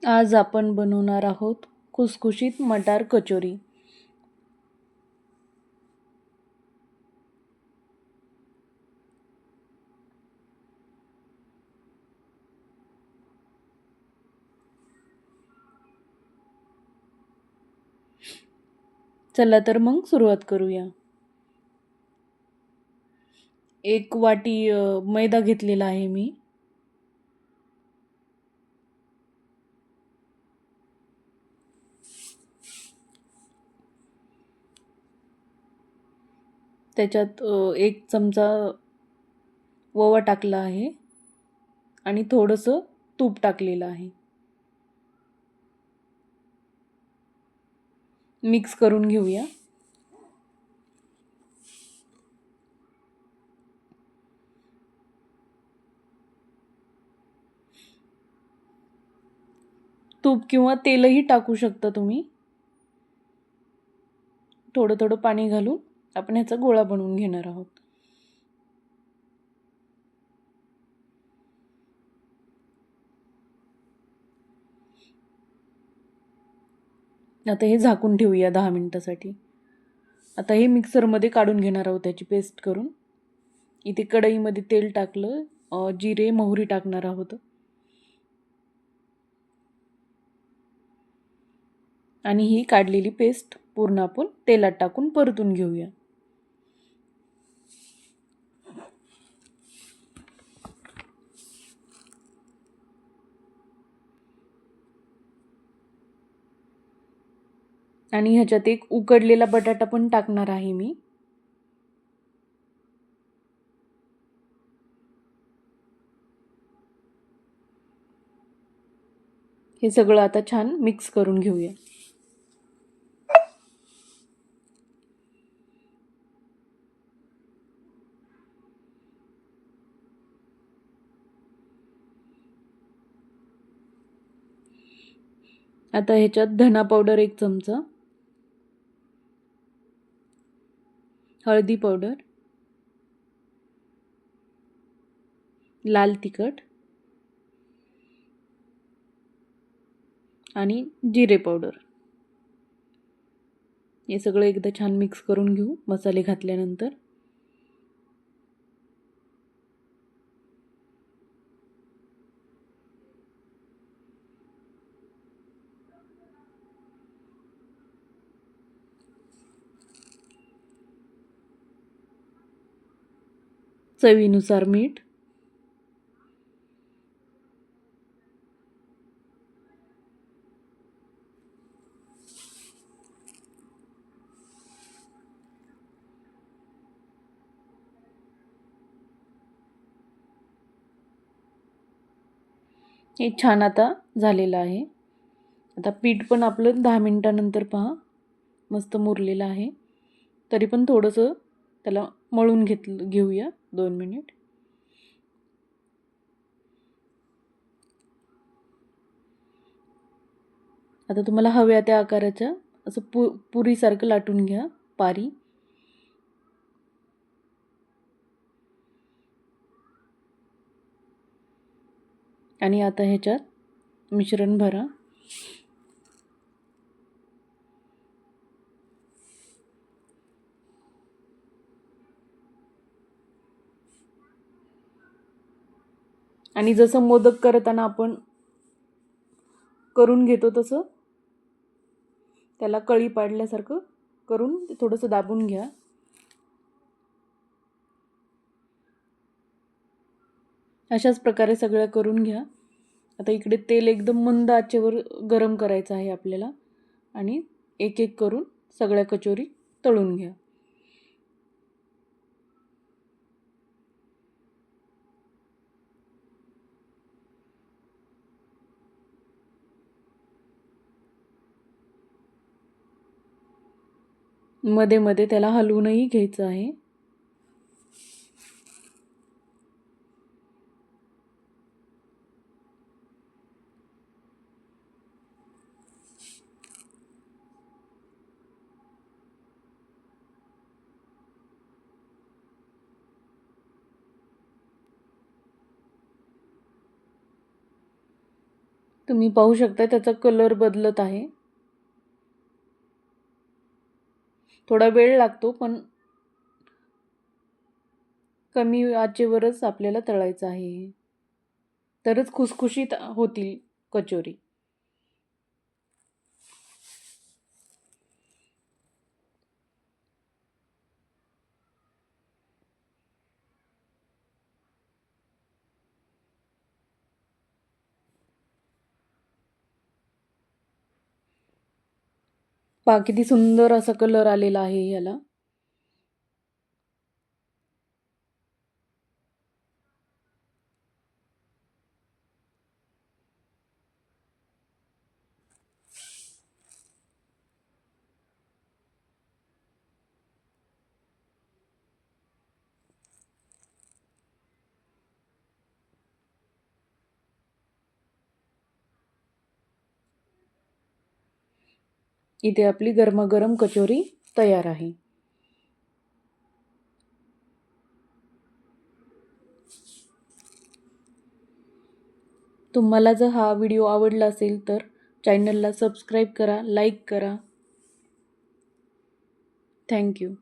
आज आपण बनवणार आहोत खुसखुशीत मटार कचोरी. चला तर मग सुरुवात करूया. एक वाटी मैदा घेतलेला आहे मी. त्याच्यात 1 चमचा ओवा टाकला आहे आणि थोडंसं तूप टाकलेलं आहे. मिक्स करून घेऊया. तूप किंवा तेलही टाकू शकता तुम्ही. थोडं थोडं पाणी घालून आपण ह्याचा गोळा बनवून घेणार आहोत. आता हे झाकून ठेवूया 10 मिनिटासाठी. आता हे मिक्सरमध्ये काढून घेणार आहोत त्याची पेस्ट करून. इथे कढईमध्ये तेल टाकलं, जिरे मोहरी टाकणार आहोत आणि ही काढलेली पेस्ट पूर्ण आपण तेलात टाकून परतून घेऊया. आणि ह्याच्यात एक उकडलेला बटाटा पण टाकणार आहे मी. हे सगळं आता छान मिक्स करून घेऊया. आता ह्याच्यात धना पावडर 1 चमचा, हळदी पावडर, लाल तिखट आणि जिरे पावडर. हे सगळं एकदा छान मिक्स करून घेऊ मसाले घातल्यानंतर. चवीनुसार मीठ. हे छान आता झालेलं आहे. आता पीठ पण आपलं 10 मिनिटानंतर पहा मस्त मुरलेलं आहे. तरी पण थोडंसं त्याला मळून घेऊया 2 मिनिट. आता तुम्हाला हव्या त्या आकाराच्या असं पुरीसारखं लाटून घ्या, पारी. आणि आता ह्याच्यात मिश्रण भरा. आणि जसं मोदक करताना आपण करून घेतो तसं त्याला कळी पाडल्यासारखं करून थोडंसं दाबून घ्या. अशाच प्रकारे सगळ्या करून घ्या. आता इकडे तेल एकदम मंद आचेवर गरम करायचं आहे आपल्याला आणि एक एक करून सगळ्या कचोरी तळून घ्या. मध्ये मध्ये त्याला हलवूनही घ्यायचं आहे. तुम्ही पाहू शकता त्याचा कलर बदलत आहे. थोडा वेळ लागतो, पण कमी आचेवरच आपल्याला तळायचं आहे हे. तरच खुसखुशीत होतील कचोरी. पहा किती सुंदर असा कलर आलेला आहे याला. इथे आपली गरमागरम कचोरी तयार आहे. तुम्हाला जर हा व्हिडिओ आवडला असेल तर चॅनलला सबस्क्राईब करा, लाईक करा. थँक्यू.